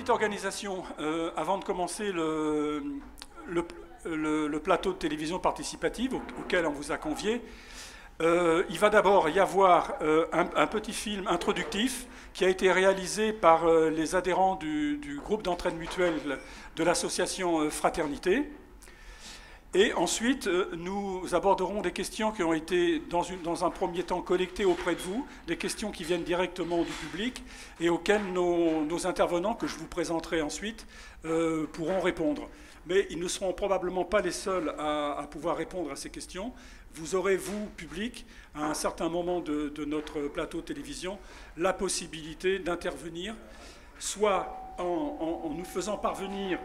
petite organisation avant de commencer le plateau de télévision participative auquel on vous a convié. Il va d'abord y avoir un petit film introductif qui a été réalisé par les adhérents du groupe d'entraide mutuelle de l'association Fraternité. Et ensuite, nous aborderons des questions qui ont été, dans un premier temps, collectées auprès de vous, des questions qui viennent directement du public et auxquelles nos intervenants, que je vous présenterai ensuite, pourront répondre. Mais ils ne seront probablement pas les seuls à pouvoir répondre à ces questions. Vous aurez, vous, public, à un certain moment de notre plateau de télévision, la possibilité d'intervenir, soit en nous faisant parvenir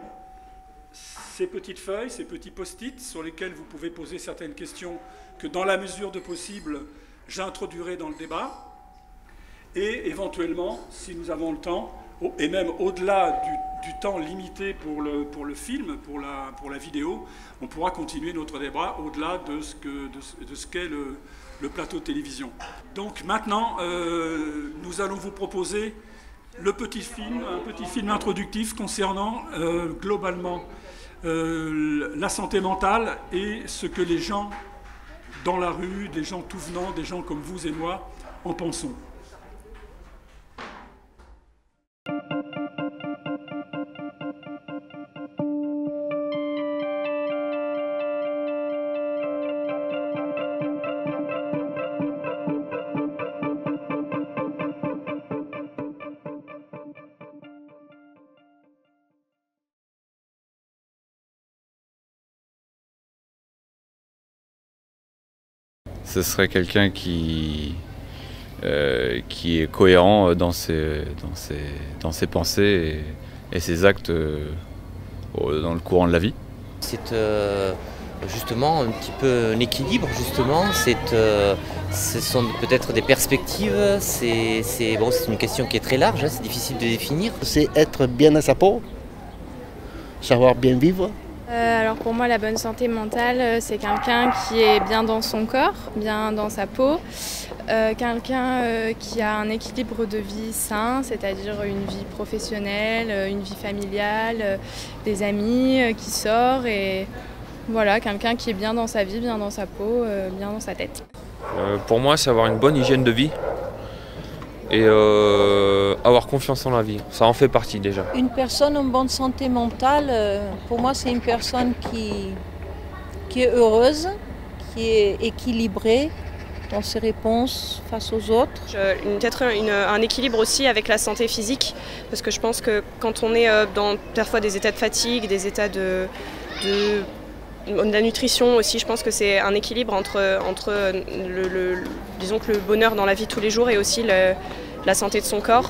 ces petites feuilles, ces petits post-it sur lesquels vous pouvez poser certaines questions que, dans la mesure de possible, j'introduirai dans le débat. Et éventuellement, si nous avons le temps, et même au-delà du temps limité pour le film, pour la vidéo, on pourra continuer notre débat au-delà de ce qu'est le plateau de télévision. Donc maintenant, nous allons vous proposer un petit film introductif concernant globalement la santé mentale et ce que les gens dans la rue, des gens tout venant, des gens comme vous et moi, en pensons. Ce serait quelqu'un qui est cohérent dans ses pensées et ses actes dans le courant de la vie. C'est justement un petit peu un équilibre, justement. Ce sont peut-être des perspectives. C'est une question qui est très large, hein, c'est difficile de définir. C'est être bien à sa peau, savoir bien vivre. Alors pour moi, la bonne santé mentale, c'est quelqu'un qui est bien dans son corps, bien dans sa peau, quelqu'un qui a un équilibre de vie sain, c'est-à-dire une vie professionnelle, une vie familiale, des amis, qui sort et voilà, quelqu'un qui est bien dans sa vie, bien dans sa peau, bien dans sa tête. Pour moi, c'est avoir une bonne hygiène de vie et avoir confiance en la vie, ça en fait partie déjà. Une personne en bonne santé mentale, pour moi c'est une personne qui est heureuse, qui est équilibrée dans ses réponses face aux autres. Peut-être un équilibre aussi avec la santé physique, parce que je pense que quand on est dans parfois des états de fatigue, des états de la nutrition aussi, je pense que c'est un équilibre entre disons que le bonheur dans la vie de tous les jours et aussi la santé de son corps.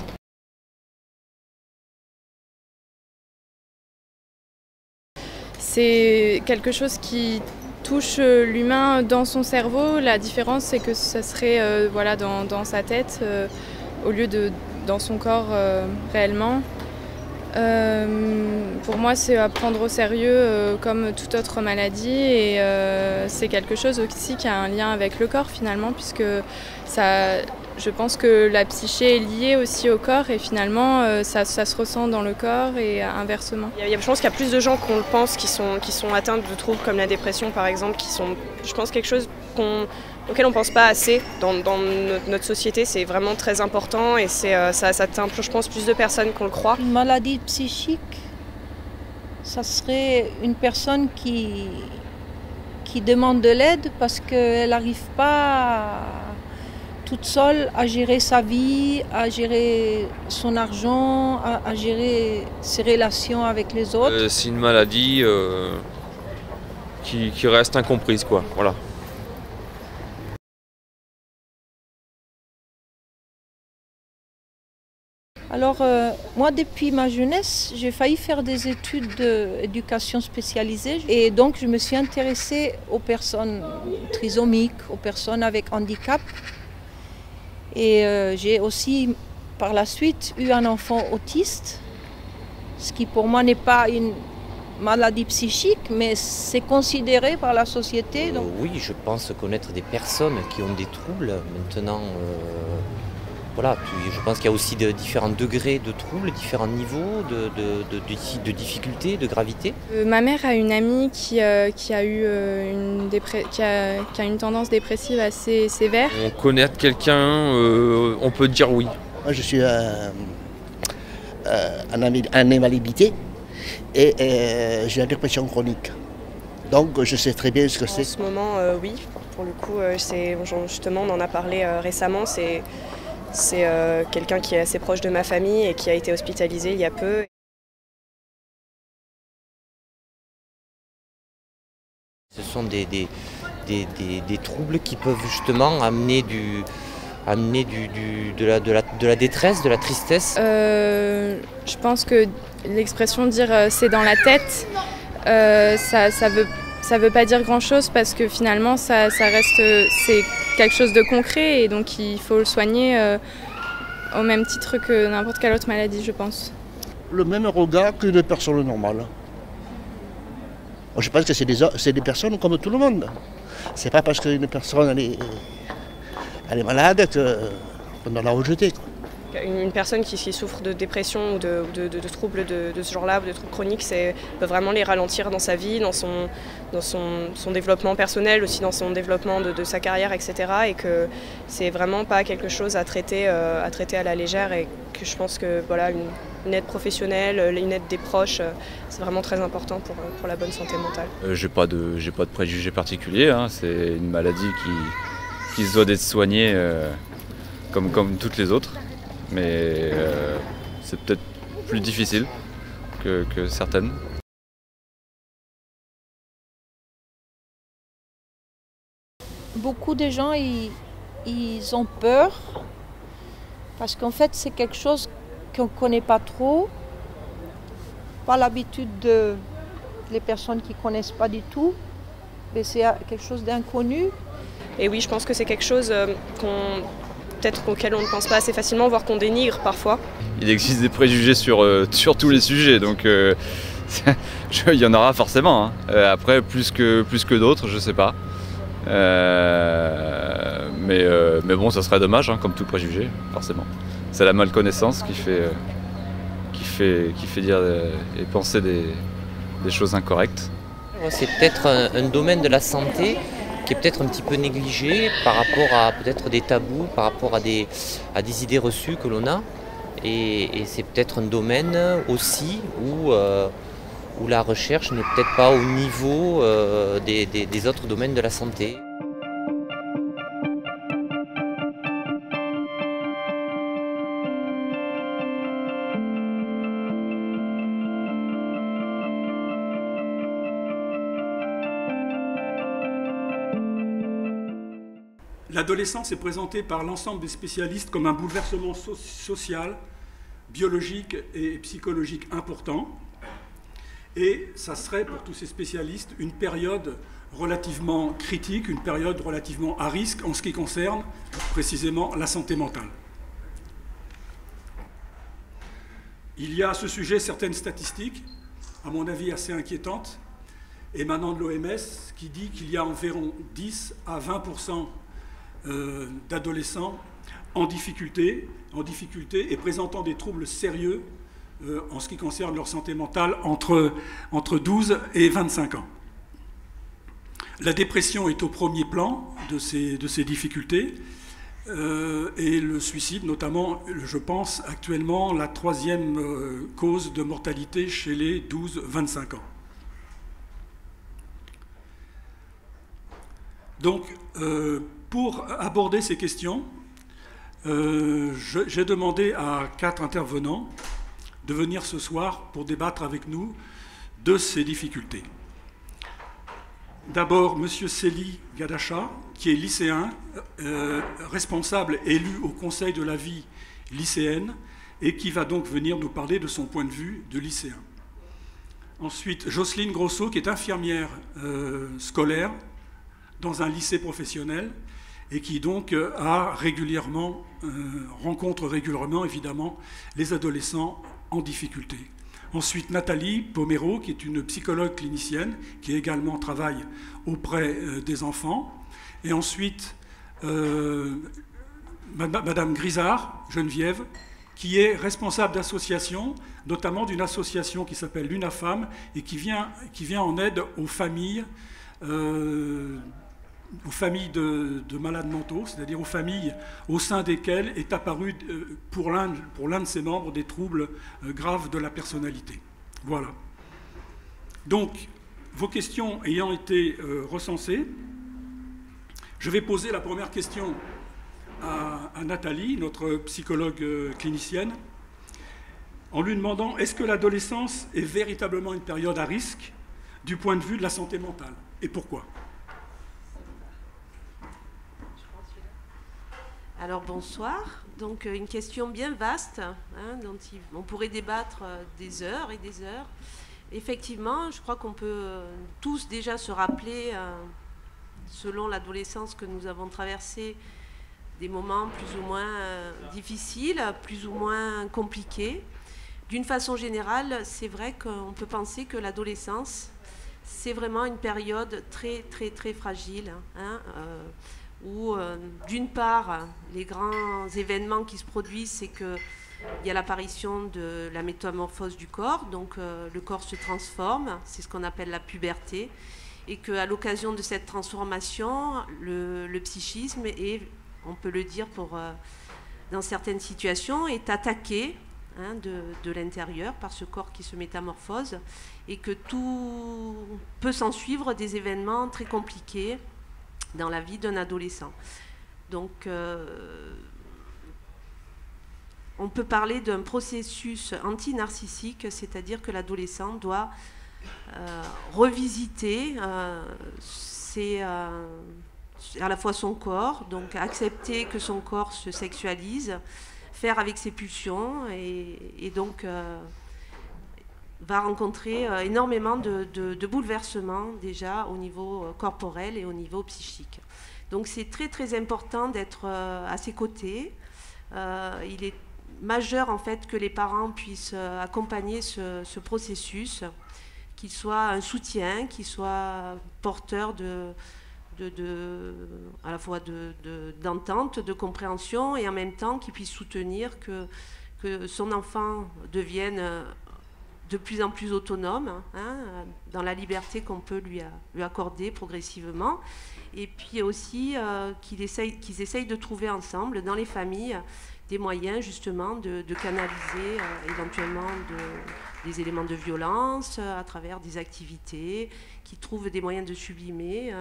C'est quelque chose qui touche l'humain dans son cerveau. La différence, c'est que ça serait voilà, dans sa tête au lieu de dans son corps réellement. Pour moi, c'est à prendre au sérieux comme toute autre maladie et c'est quelque chose aussi qui a un lien avec le corps finalement, puisque je pense que la psyché est liée aussi au corps et finalement ça se ressent dans le corps et inversement. Je pense qu'il y a plus de gens qu'on le pense qui sont atteints de troubles comme la dépression par exemple, qui sont, je pense, quelque chose auquel on ne pense pas assez dans notre société. C'est vraiment très important et ça atteint, je pense, plus de personnes qu'on le croit. Une maladie psychique, ça serait une personne qui demande de l'aide parce qu'elle n'arrive pas toute seule à gérer sa vie, à gérer son argent, à gérer ses relations avec les autres. C'est une maladie qui reste incomprise, quoi. Voilà. Alors, moi, depuis ma jeunesse, j'ai failli faire des études d'éducation spécialisée. Et donc, je me suis intéressée aux personnes trisomiques, aux personnes avec handicap. Et j'ai aussi, par la suite, eu un enfant autiste, ce qui pour moi n'est pas une maladie psychique, mais c'est considéré par la société. Donc... Oui, je pense connaître des personnes qui ont des troubles. Maintenant, Voilà, puis je pense qu'il y a aussi différents degrés de troubles, différents niveaux de difficultés, de gravité. Ma mère a une amie qui a eu une tendance dépressive assez sévère. On connaît quelqu'un, on peut dire oui. Moi, je suis en invalidité et j'ai la dépression chronique. Donc je sais très bien ce que c'est. En ce moment, oui. Pour le coup, justement, on en a parlé récemment. C'est quelqu'un qui est assez proche de ma famille et qui a été hospitalisé il y a peu. Ce sont des troubles qui peuvent justement amener de la détresse, de la tristesse. Je pense que l'expression dire c'est dans la tête, ça veut pas dire grand chose parce que finalement ça reste c'est quelque chose de concret et donc il faut le soigner au même titre que n'importe quelle autre maladie, je pense. Le même regard qu'une personne normale. Je pense que c'est des personnes comme tout le monde. C'est pas parce qu'une personne elle est malade qu'on doit la rejeter. Une personne qui souffre de dépression ou de troubles de ce genre-là, ou de troubles chroniques, peut vraiment les ralentir dans sa vie, dans son développement personnel, aussi dans son développement de sa carrière, etc. Et que c'est vraiment pas quelque chose à traiter à la légère et que je pense que voilà, une aide professionnelle, une aide des proches, c'est vraiment très important pour la bonne santé mentale. J'ai pas de préjugés particuliers, hein. C'est une maladie qui se doit d'être soignée comme toutes les autres. Mais c'est peut-être plus difficile que certaines. Beaucoup de gens, ils ont peur parce qu'en fait, c'est quelque chose qu'on ne connaît pas trop. Pas l'habitude les personnes qui ne connaissent pas du tout. Mais c'est quelque chose d'inconnu. Et oui, je pense que c'est quelque chose peut-être auquel on ne pense pas assez facilement, voire qu'on dénigre parfois. Il existe des préjugés sur tous les sujets, donc il y en aura forcément. Hein. Après, plus que d'autres, je sais pas. Mais bon, ça serait dommage, hein, comme tout préjugé, forcément. C'est la malconnaissance qui fait dire et penser des choses incorrectes. C'est peut-être un domaine de la santé qui est peut-être un petit peu négligé par rapport à peut-être des tabous, par rapport à des idées reçues que l'on a. Et c'est peut-être un domaine aussi où la recherche n'est peut-être pas au niveau des autres domaines de la santé. L'adolescence est présentée par l'ensemble des spécialistes comme un bouleversement social, biologique et psychologique important. Et ça serait, pour tous ces spécialistes, une période relativement critique, une période relativement à risque en ce qui concerne précisément la santé mentale. Il y a à ce sujet certaines statistiques, à mon avis assez inquiétantes, émanant de l'OMS, qui dit qu'il y a environ 10 à 20% d'adolescents en difficulté et présentant des troubles sérieux en ce qui concerne leur santé mentale entre 12 et 25 ans. La dépression est au premier plan de ces difficultés et le suicide notamment, je pense, actuellement la troisième cause de mortalité chez les 12-25 ans. Donc, pour aborder ces questions, j'ai demandé à 4 intervenants de venir ce soir pour débattre avec nous de ces difficultés. D'abord, M. Célie Gadacha, qui est lycéen, responsable élu au Conseil de la vie lycéenne, et qui va donc venir nous parler de son point de vue de lycéen. Ensuite, Jocelyne Grosso, qui est infirmière scolaire dans un lycée professionnel, et qui donc rencontre régulièrement, évidemment, les adolescents en difficulté. Ensuite, Nathalie Pomero, qui est une psychologue clinicienne, qui également travaille auprès des enfants. Et ensuite, Madame Grisard, Geneviève, qui est responsable d'association, notamment d'une association qui s'appelle l'UNAFAM et qui vient en aide aux familles de malades mentaux, c'est-à-dire aux familles au sein desquelles est apparu pour l'un de ses membres des troubles graves de la personnalité. Voilà. Donc, vos questions ayant été recensées, je vais poser la première question à Nathalie, notre psychologue clinicienne, en lui demandant: est-ce que l'adolescence est véritablement une période à risque du point de vue de la santé mentale, et pourquoi? Alors bonsoir, donc une question bien vaste, dont on pourrait débattre des heures et des heures. Effectivement, je crois qu'on peut tous déjà se rappeler, selon l'adolescence que nous avons traversée, des moments plus ou moins difficiles, plus ou moins compliqués. D'une façon générale, c'est vrai qu'on peut penser que l'adolescence, c'est vraiment une période très très très fragile, où d'une part, les grands événements qui se produisent, c'est qu'il y a l'apparition de la métamorphose du corps, donc le corps se transforme, c'est ce qu'on appelle la puberté, et qu'à l'occasion de cette transformation, le psychisme est, on peut le dire dans certaines situations, est attaqué de l'intérieur par ce corps qui se métamorphose, et que tout peut s'en suivre des événements très compliqués dans la vie d'un adolescent. Donc, on peut parler d'un processus anti-narcissique, c'est-à-dire que l'adolescent doit revisiter à la fois son corps, donc accepter que son corps se sexualise, faire avec ses pulsions, et donc va rencontrer énormément de bouleversements déjà au niveau corporel et au niveau psychique. Donc c'est très très important d'être à ses côtés. Il est majeur en fait que les parents puissent accompagner ce processus, qu'il soit un soutien, qu'il soit porteur à la fois d'entente, de compréhension, et en même temps qu'il puisse soutenir que son enfant devienne de plus en plus autonome, dans la liberté qu'on peut lui accorder progressivement, et puis aussi qu'ils essayent de trouver ensemble dans les familles des moyens justement de canaliser éventuellement des éléments de violence à travers des activités, qui trouvent des moyens de sublimer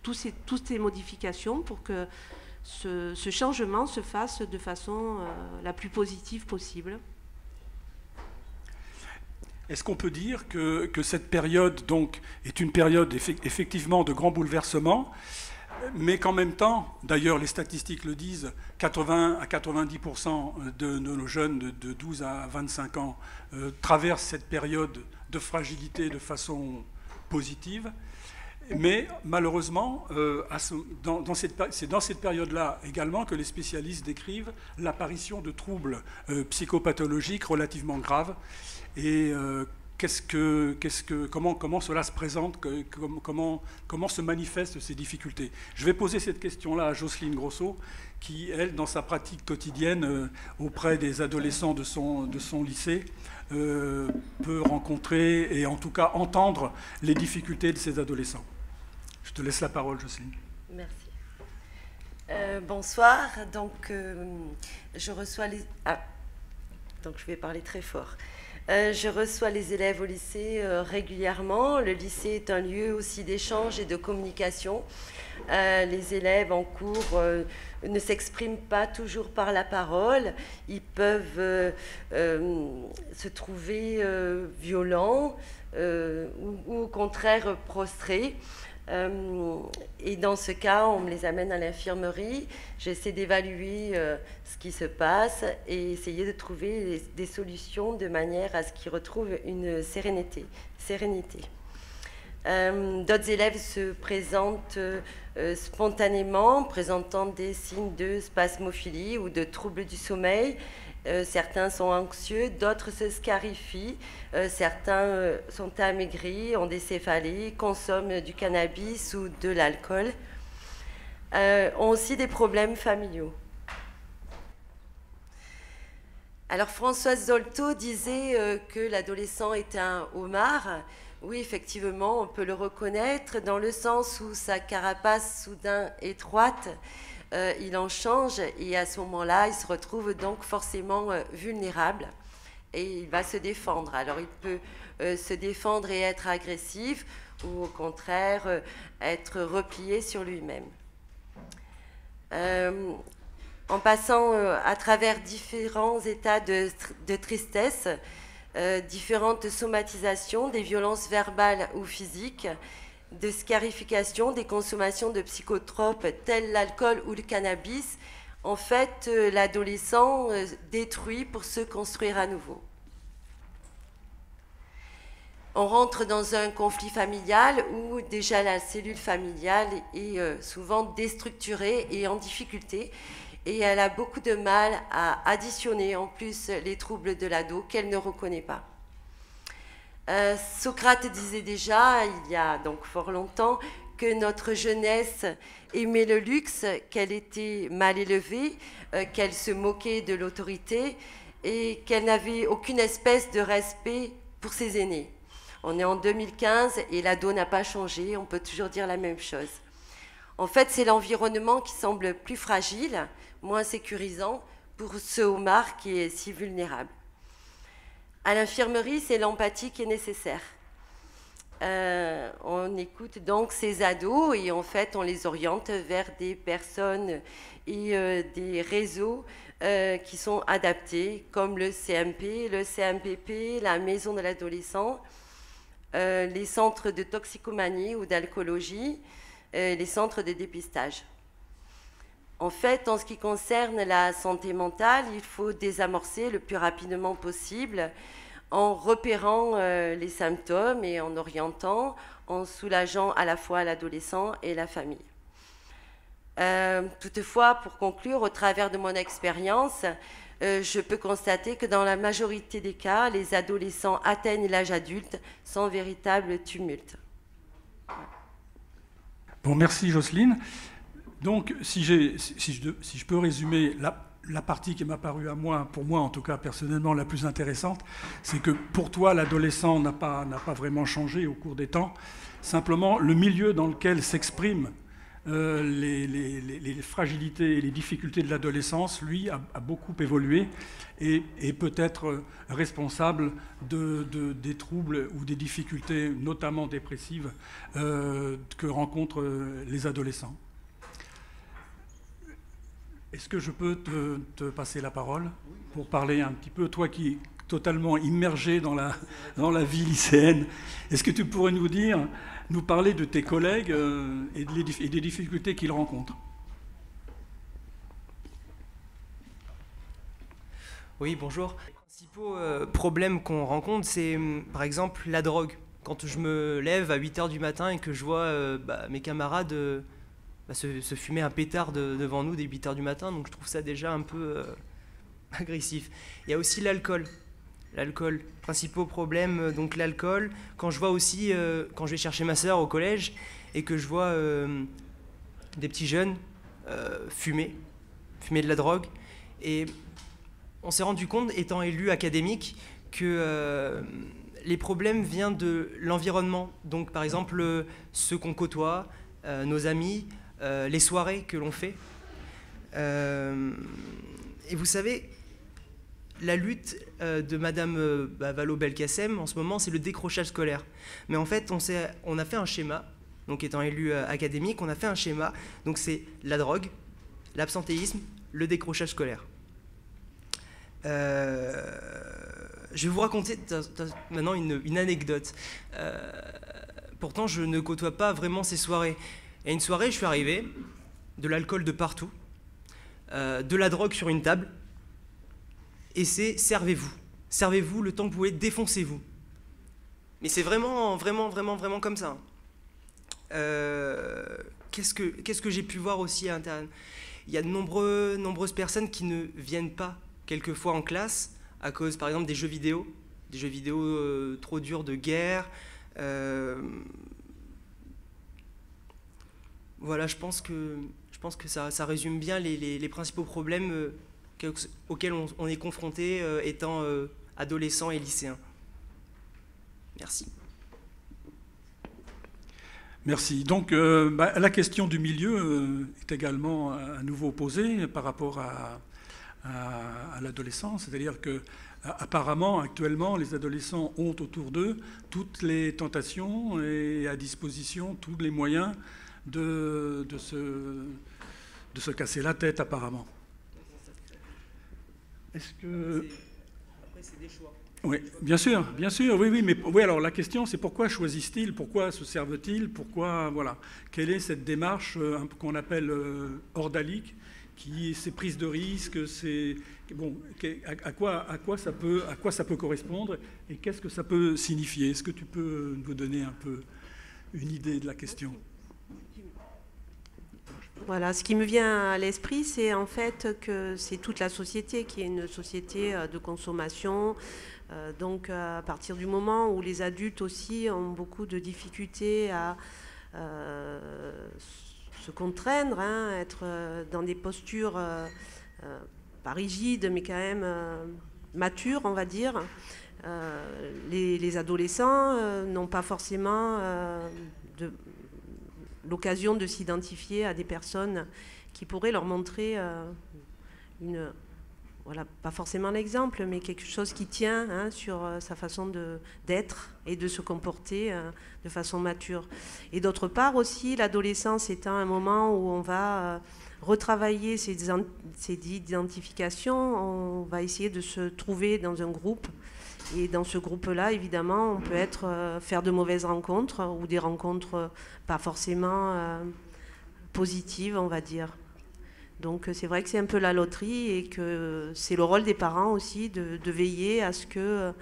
toutes ces modifications pour que ce changement se fasse de façon la plus positive possible. Est-ce qu'on peut dire que cette période donc, est une période effectivement de grands bouleversements, mais qu'en même temps, d'ailleurs les statistiques le disent, 80 à 90% de nos jeunes de 12 à 25 ans traversent cette période de fragilité de façon positive, mais malheureusement, c'est dans cette période-là également que les spécialistes décrivent l'apparition de troubles psychopathologiques relativement graves. Et comment cela se présente, comment se manifestent ces difficultés? Je vais poser cette question-là à Jocelyne Grosso, qui, elle, dans sa pratique quotidienne auprès des adolescents de son lycée, peut rencontrer et en tout cas entendre les difficultés de ces adolescents. Je te laisse la parole, Jocelyne. Merci. Bonsoir. Donc, je reçois les... Ah, donc je vais parler très fort. Je reçois les élèves au lycée régulièrement. Le lycée est un lieu aussi d'échange et de communication. Les élèves en cours ne s'expriment pas toujours par la parole. Ils peuvent se trouver violents ou au contraire prostrés. Et dans ce cas, on me les amène à l'infirmerie. J'essaie d'évaluer ce qui se passe et essayer de trouver des solutions de manière à ce qu'ils retrouvent une sérénité. D'autres élèves se présentent spontanément, présentant des signes de spasmophilie ou de troubles du sommeil. Certains sont anxieux, d'autres se scarifient, certains sont amaigris, ont des céphalées, consomment du cannabis ou de l'alcool, ont aussi des problèmes familiaux. Alors Françoise Dolto disait que l'adolescent était un homard. Oui, effectivement, on peut le reconnaître dans le sens où sa carapace soudain étroite, il en change et à ce moment-là, il se retrouve donc forcément vulnérable et il va se défendre. Alors il peut se défendre et être agressif ou au contraire être replié sur lui-même. En passant à travers différents états de tristesse, différentes somatisations, des violences verbales ou physiques, de scarification, des consommations de psychotropes tels l'alcool ou le cannabis, en fait, l'adolescent détruit pour se construire à nouveau. On rentre dans un conflit familial où déjà la cellule familiale est souvent déstructurée et en difficulté, et elle a beaucoup de mal à additionner en plus les troubles de l'ado qu'elle ne reconnaît pas. Socrate disait déjà, il y a donc fort longtemps, que notre jeunesse aimait le luxe, qu'elle était mal élevée, qu'elle se moquait de l'autorité et qu'elle n'avait aucune espèce de respect pour ses aînés. On est en 2015 et l'ado n'a pas changé, on peut toujours dire la même chose. En fait, c'est l'environnement qui semble plus fragile, moins sécurisant pour ce homard qui est si vulnérable. À l'infirmerie, c'est l'empathie qui est nécessaire. On écoute donc ces ados et en fait, on les oriente vers des personnes et des réseaux qui sont adaptés, comme le CMP, le CMPP, la maison de l'adolescent, les centres de toxicomanie ou d'alcoolologie, les centres de dépistage. En fait, en ce qui concerne la santé mentale, il faut désamorcer le plus rapidement possible en repérant les symptômes et en orientant, en soulageant à la fois l'adolescent et la famille. Toutefois, pour conclure, au travers de mon expérience, je peux constater que dans la majorité des cas, les adolescents atteignent l'âge adulte sans véritable tumulte. Bon, merci Jocelyne. Donc, si je peux résumer la partie qui m'a paru pour moi en tout cas personnellement la plus intéressante, c'est que pour toi l'adolescent n'a pas vraiment changé au cours des temps. Simplement, le milieu dans lequel s'expriment les fragilités et les difficultés de l'adolescence, lui, a beaucoup évolué et est peut-être responsable des troubles ou des difficultés, notamment dépressives, que rencontrent les adolescents. Est-ce que je peux te passer la parole pour parler un petit peu, toi qui es totalement immergé dans la vie lycéenne, est-ce que tu pourrais nous parler de tes collègues et des difficultés qu'ils rencontrent? Oui, bonjour. Les principaux problèmes qu'on rencontre, c'est par exemple la drogue. Quand je me lève à 8 h du matin et que je vois mes camarades se fumer un pétard devant nous dès 8 h du matin, donc je trouve ça déjà un peu agressif. Il y a aussi l'alcool. L'alcool, principaux problèmes, donc l'alcool. Quand je vois aussi, quand je vais chercher ma sœur au collège et que je vois des petits jeunes fumer de la drogue, et on s'est rendu compte, étant élu académique, que les problèmes viennent de l'environnement. Donc par exemple, ceux qu'on côtoie, nos amis, les soirées que l'on fait. Et vous savez, la lutte de Madame Vallaud-Belkacem en ce moment, c'est le décrochage scolaire. Mais en fait, on a fait un schéma, donc étant élu académique, on a fait un schéma, donc c'est la drogue, l'absentéisme, le décrochage scolaire. Je vais vous raconter maintenant une anecdote. Pourtant, je ne côtoie pas vraiment ces soirées. Et une soirée, je suis arrivé, de l'alcool de partout, de la drogue sur une table, et c'est servez-vous. Servez-vous le temps que vous pouvez, défoncez-vous. Mais c'est vraiment comme ça. Qu'est-ce que j'ai pu voir aussi à l'intérieur? Il y a de nombreuses personnes qui ne viennent pas quelquefois en classe à cause, par exemple, des jeux vidéo trop durs de guerre. Voilà, je pense que ça résume bien les principaux problèmes auxquelles on est confronté étant adolescent et lycéen. Merci. Merci. Donc la question du milieu est également à nouveau posée par rapport à l'adolescence. C'est-à-dire que apparemment, actuellement, les adolescents ont autour d'eux toutes les tentations et à disposition tous les moyens de se casser la tête, apparemment. Est-ce que... Après, c'est des choix. Oui, bien sûr, oui, mais oui, alors la question c'est pourquoi choisissent-ils, pourquoi se servent-ils, pourquoi, voilà, quelle est cette démarche qu'on appelle ordalique, qui ces prises de risque, c'est bon, à quoi ça peut correspondre et qu'est-ce que ça peut signifier? Est-ce que tu peux nous donner un peu une idée de la question? Voilà, ce qui me vient à l'esprit, c'est en fait que c'est toute la société qui est une société de consommation. Donc à partir du moment où les adultes aussi ont beaucoup de difficultés à se contraindre, être dans des postures pas rigides mais quand même matures, on va dire, les adolescents n'ont pas forcément l'occasion de s'identifier à des personnes qui pourraient leur montrer voilà, pas forcément l'exemple, mais quelque chose qui tient sur sa façon d'être et de se comporter de façon mature. Et d'autre part aussi, l'adolescence étant un moment où on va retravailler ces identifications, on va essayer de se trouver dans un groupe. Et dans ce groupe-là, évidemment, on peut faire de mauvaises rencontres ou des rencontres pas forcément positives, on va dire. Donc c'est vrai que c'est un peu la loterie et que c'est le rôle des parents aussi de veiller à ce que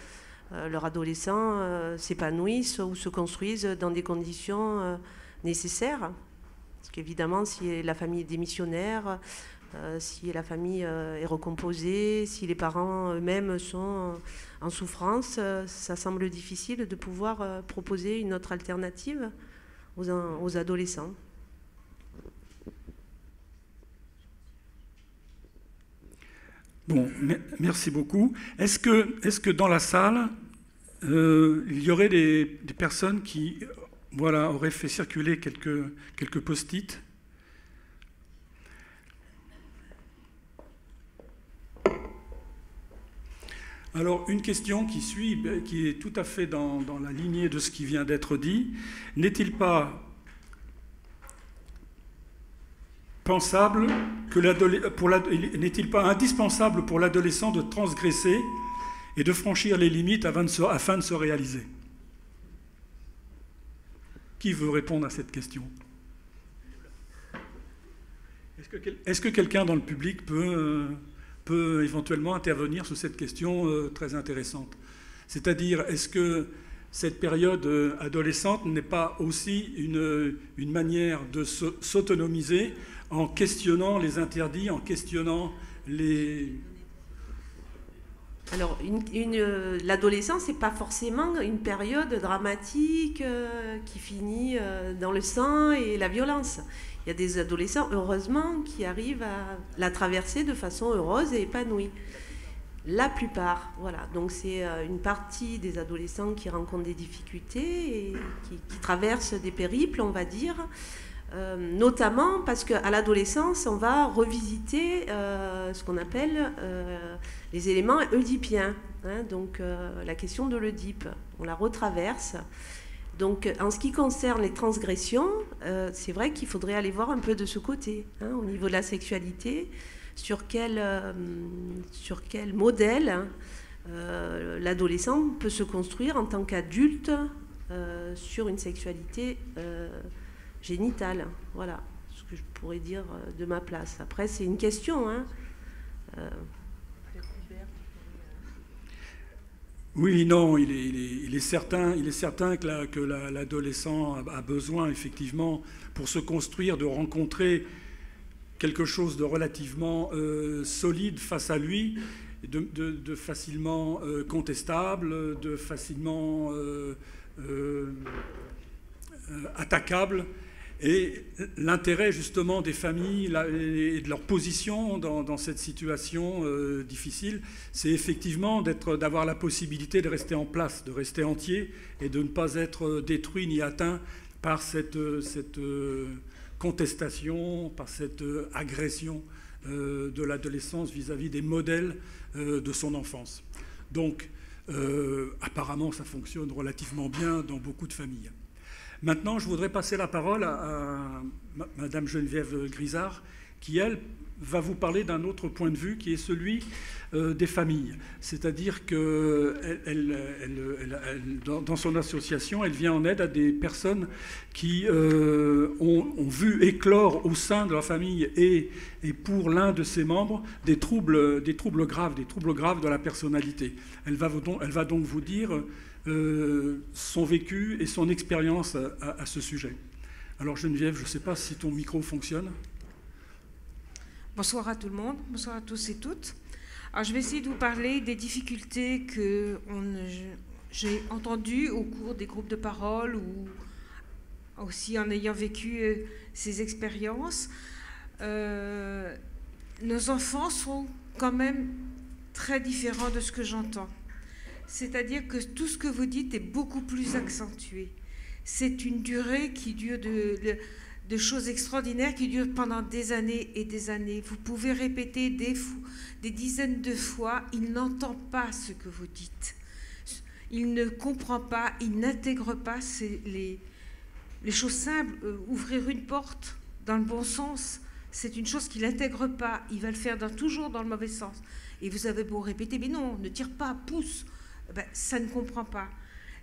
leur adolescent s'épanouisse ou se construise dans des conditions nécessaires. Parce qu'évidemment, si la famille est démissionnaire, si la famille est recomposée, si les parents eux-mêmes sont en souffrance, ça semble difficile de pouvoir proposer une autre alternative aux adolescents. Bon, merci beaucoup. Est-ce que dans la salle, il y aurait des personnes qui auraient fait circuler quelques post-it ? Alors, une question qui est tout à fait dans la lignée de ce qui vient d'être dit. N'est-il pas pensable n'est-il pas indispensable pour l'adolescent de transgresser et de franchir les limites afin de se réaliser? Qui veut répondre à cette question? Est-ce que quelqu'un dans le public peut éventuellement intervenir sur cette question très intéressante? C'est-à-dire, est-ce que cette période adolescente n'est pas aussi une manière de s'autonomiser en questionnant les interdits, en questionnant les... Alors, l'adolescence, c'est pas forcément une période dramatique qui finit dans le sang et la violence. Il y a des adolescents, heureusement, qui arrivent à la traverser de façon heureuse et épanouie. La plupart, voilà. Donc c'est une partie des adolescents qui rencontrent des difficultés et qui traversent des périples, on va dire, notamment parce qu'à l'adolescence, on va revisiter ce qu'on appelle les éléments oedipiens. Donc la question de l'Oedipe, on la retraverse. Donc en ce qui concerne les transgressions, c'est vrai qu'il faudrait aller voir un peu de ce côté, au niveau de la sexualité. Sur quel modèle l'adolescent peut se construire en tant qu'adulte sur une sexualité génitale. Voilà ce que je pourrais dire de ma place. Après, c'est une question. Oui, non, il est certain que l'adolescent a besoin, effectivement, pour se construire, de rencontrer quelque chose de relativement solide face à lui, de facilement contestable, de facilement attaquable. Et l'intérêt justement des familles et de leur position dans cette situation difficile, c'est effectivement d'avoir la possibilité de rester en place, de rester entier et de ne pas être détruit ni atteint par cette contestation, par cette agression de l'adolescence vis-à-vis des modèles de son enfance. Donc, apparemment, ça fonctionne relativement bien dans beaucoup de familles. Maintenant, je voudrais passer la parole à Madame Geneviève Grisard, qui, elle, va vous parler d'un autre point de vue, qui est celui des familles. C'est-à-dire que dans son association, elle vient en aide à des personnes qui ont vu éclore au sein de la famille et pour l'un de ses membres des troubles graves de la personnalité. Elle va donc vous dire son vécu et son expérience à ce sujet. Alors Geneviève, je ne sais pas si ton micro fonctionne. Bonsoir à tout le monde, bonsoir à tous et toutes. Alors je vais essayer de vous parler des difficultés que j'ai entendues au cours des groupes de parole ou aussi en ayant vécu ces expériences. Nos enfants sont quand même très différents de ce que j'entends. C'est-à-dire que tout ce que vous dites est beaucoup plus accentué. C'est une durée qui dure de choses extraordinaires qui durent pendant des années et des années. Vous pouvez répéter des dizaines de fois, il n'entend pas ce que vous dites. Il ne comprend pas, il n'intègre pas les choses simples. Ouvrir une porte dans le bon sens, c'est une chose qu'il n'intègre pas. Il va le faire toujours dans le mauvais sens. Et vous avez beau répéter, mais non, ne tire pas, pousse. Ben, ça ne comprend pas.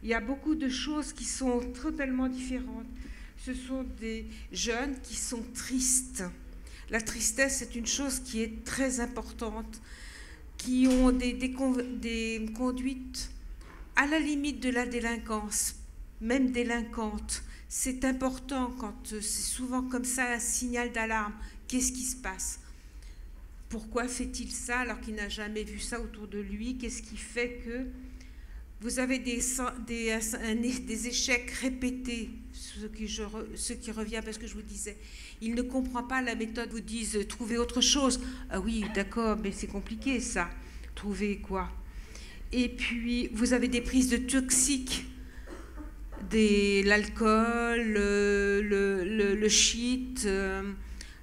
Il y a beaucoup de choses qui sont totalement différentes. Ce sont des jeunes qui sont tristes. La tristesse est une chose qui est très importante, qui ont des conduites à la limite de la délinquance, même délinquantes. C'est important quand c'est souvent comme ça un signal d'alarme. Qu'est-ce qui se passe? Pourquoi fait-il ça alors qu'il n'a jamais vu ça autour de lui? Qu'est-ce qui fait que vous avez des échecs répétés, ce qui revient parce que je vous disais, il ne comprend pas la méthode, vous disent trouver autre chose. Ah oui, d'accord, mais c'est compliqué ça. Trouver quoi? Et puis, vous avez des prises de toxiques, l'alcool, le shit,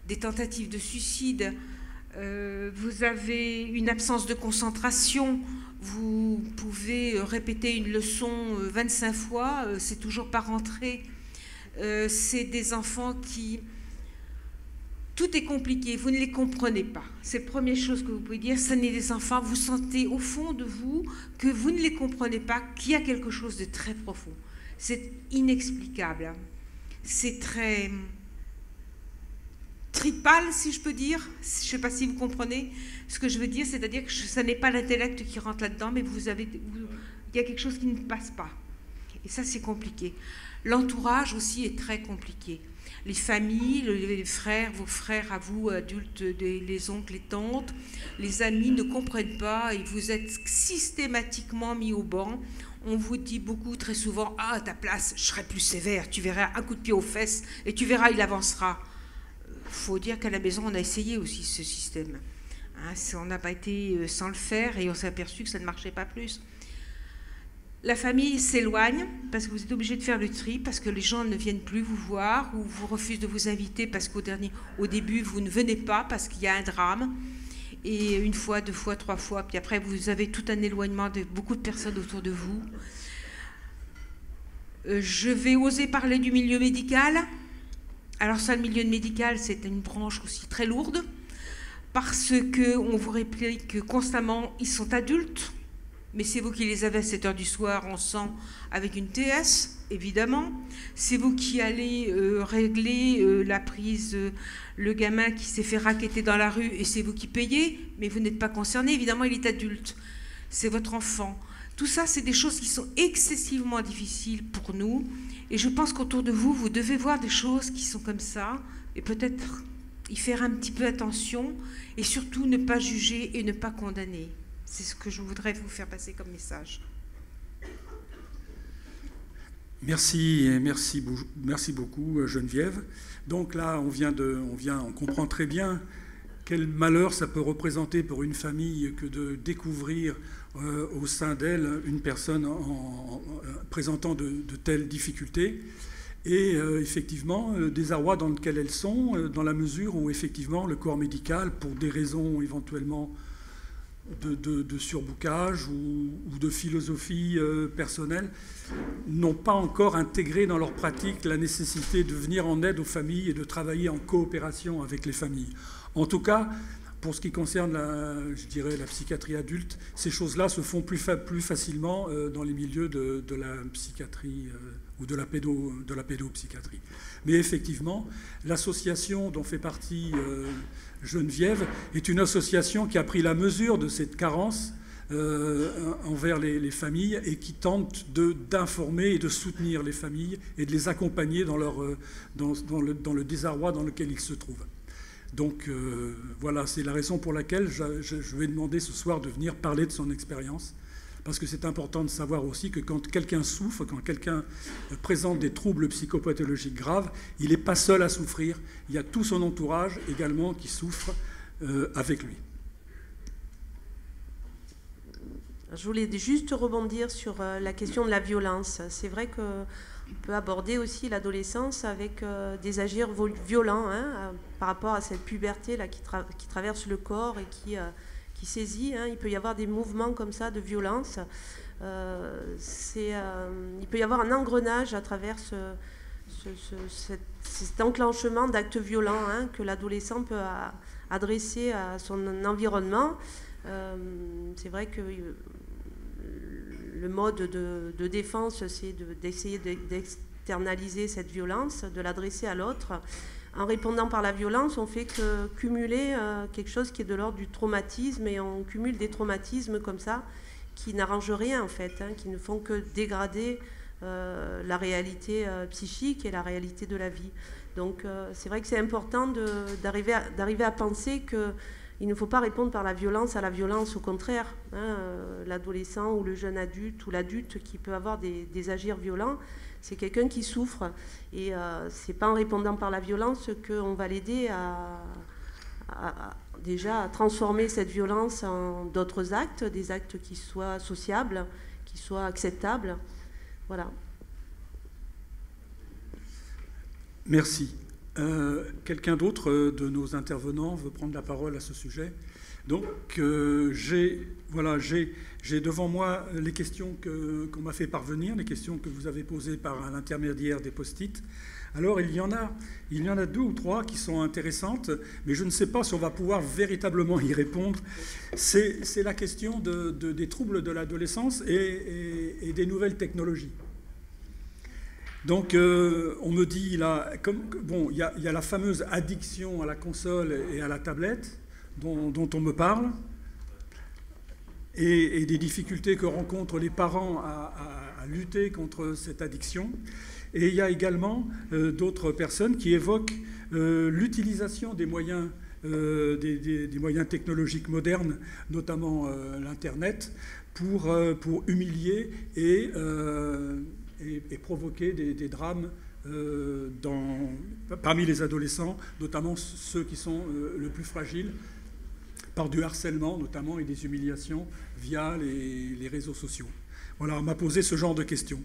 des tentatives de suicide. Vous avez une absence de concentration. Vous pouvez répéter une leçon 25 fois, c'est toujours pas rentré. C'est des enfants qui... Tout est compliqué, vous ne les comprenez pas. C'est la première chose que vous pouvez dire, ce n'est des enfants, vous sentez au fond de vous que vous ne les comprenez pas, qu'il y a quelque chose de très profond. C'est inexplicable. C'est très... tripal, si je peux dire. Je ne sais pas si vous comprenez ce que je veux dire, c'est-à-dire que ce n'est pas l'intellect qui rentre là-dedans, mais il y a quelque chose qui ne passe pas. Et ça, c'est compliqué. L'entourage aussi est très compliqué. Les familles, les frères, vos frères à vous, adultes, les oncles, les tantes, les amis ne comprennent pas et vous êtes systématiquement mis au banc. On vous dit beaucoup, très souvent, « Ah, à ta place, je serai plus sévère, tu verras un coup de pied aux fesses et tu verras, il avancera. » Il faut dire qu'à la maison, on a essayé aussi ce système. Hein, on n'a pas été sans le faire et on s'est aperçu que ça ne marchait pas plus. La famille s'éloigne parce que vous êtes obligé de faire le tri, parce que les gens ne viennent plus vous voir ou vous refusent de vous inviter parce qu'au début, vous ne venez pas parce qu'il y a un drame. Et une fois, deux fois, trois fois, puis après, vous avez tout un éloignement de beaucoup de personnes autour de vous. Je vais oser parler du milieu médical. Alors ça, le milieu médical, c'est une branche aussi très lourde parce qu'on vous réplique constamment, ils sont adultes, mais c'est vous qui les avez à 7 h du soir en sang avec une TS, évidemment. C'est vous qui allez régler la prise, le gamin qui s'est fait racketter dans la rue et c'est vous qui payez, mais vous n'êtes pas concerné, évidemment, il est adulte. C'est votre enfant. Tout ça, c'est des choses qui sont excessivement difficiles pour nous. Et je pense qu'autour de vous, vous devez voir des choses qui sont comme ça et peut-être y faire un petit peu attention et surtout ne pas juger et ne pas condamner. C'est ce que je voudrais vous faire passer comme message. Merci beaucoup Geneviève. Donc là, on comprend très bien quel malheur ça peut représenter pour une famille que de découvrir au sein d'elle une personne présentant de telles difficultés. Et effectivement, le désarroi dans lequel elles sont, dans la mesure où effectivement le corps médical, pour des raisons éventuellement de surboucage ou de philosophie personnelle, n'ont pas encore intégré dans leur pratique la nécessité de venir en aide aux familles et de travailler en coopération avec les familles. En tout cas, pour ce qui concerne la psychiatrie adulte, ces choses-là se font plus facilement dans les milieux de la psychiatrie ou de la pédopsychiatrie. Mais effectivement, l'association dont fait partie Geneviève est une association qui a pris la mesure de cette carence envers les familles et qui tente d'informer et de soutenir les familles et de les accompagner dans le désarroi dans lequel ils se trouvent. Donc voilà, c'est la raison pour laquelle je vais demander ce soir de venir parler de son expérience, parce que c'est important de savoir aussi que quand quelqu'un souffre, quand quelqu'un présente des troubles psychopathologiques graves, il n'est pas seul à souffrir, il y a tout son entourage également qui souffre avec lui. Je voulais juste rebondir sur la question de la violence. C'est vrai qu'on peut aborder aussi l'adolescence avec des agirs violents par rapport à cette puberté là, qui traverse le corps et qui saisit. Il peut y avoir des mouvements comme ça de violence. Il peut y avoir un engrenage à travers cet enclenchement d'actes violents que l'adolescent peut adresser à son environnement. C'est vrai que le mode de défense, c'est d'essayer d'externaliser cette violence, de l'adresser à l'autre. En répondant par la violence, on fait que cumuler quelque chose qui est de l'ordre du traumatisme, et on cumule des traumatismes comme ça qui n'arrangent rien en fait, qui ne font que dégrader la réalité psychique et la réalité de la vie. Donc c'est vrai que c'est important d'arriver à penser qu'il ne faut pas répondre par la violence à la violence, au contraire. L'adolescent ou le jeune adulte ou l'adulte qui peut avoir des agirs violents, c'est quelqu'un qui souffre. Et c'est pas en répondant par la violence qu'on va l'aider déjà à transformer cette violence en d'autres actes, des actes qui soient sociables, qui soient acceptables. Voilà. Merci. Quelqu'un d'autre de nos intervenants veut prendre la parole à ce sujet? Donc, j'ai devant moi les questions qu'on m'a fait parvenir, les questions que vous avez posées par l'intermédiaire des post-it. Alors, il y en a 2 ou 3 qui sont intéressantes, mais je ne sais pas si on va pouvoir véritablement y répondre. C'est la question des troubles de l'adolescence et des nouvelles technologies. Donc, on me dit, là, il y a la fameuse addiction à la console et à la tablette dont on me parle, et des difficultés que rencontrent les parents à lutter contre cette addiction. Et il y a également d'autres personnes qui évoquent l'utilisation des moyens, des moyens technologiques modernes, notamment l'Internet, pour humilier et provoquer des drames parmi les adolescents, notamment ceux qui sont le plus fragiles, par du harcèlement notamment et des humiliations via les réseaux sociaux. Voilà, on m'a posé ce genre de questions.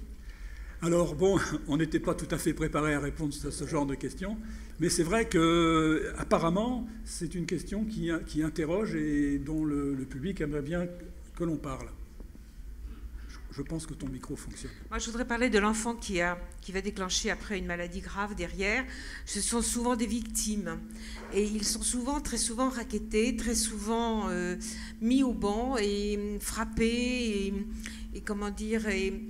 Alors bon, on n'était pas tout à fait préparé à répondre à ce genre de questions, mais c'est vrai qu'apparemment, c'est une question qui interroge et dont le public aimerait bien que l'on parle. Je pense que ton micro fonctionne. Moi, je voudrais parler de l'enfant qui va déclencher après une maladie grave derrière. Ce sont souvent des victimes. Et ils sont très souvent rackettés, très souvent mis au banc et frappés et comment dire,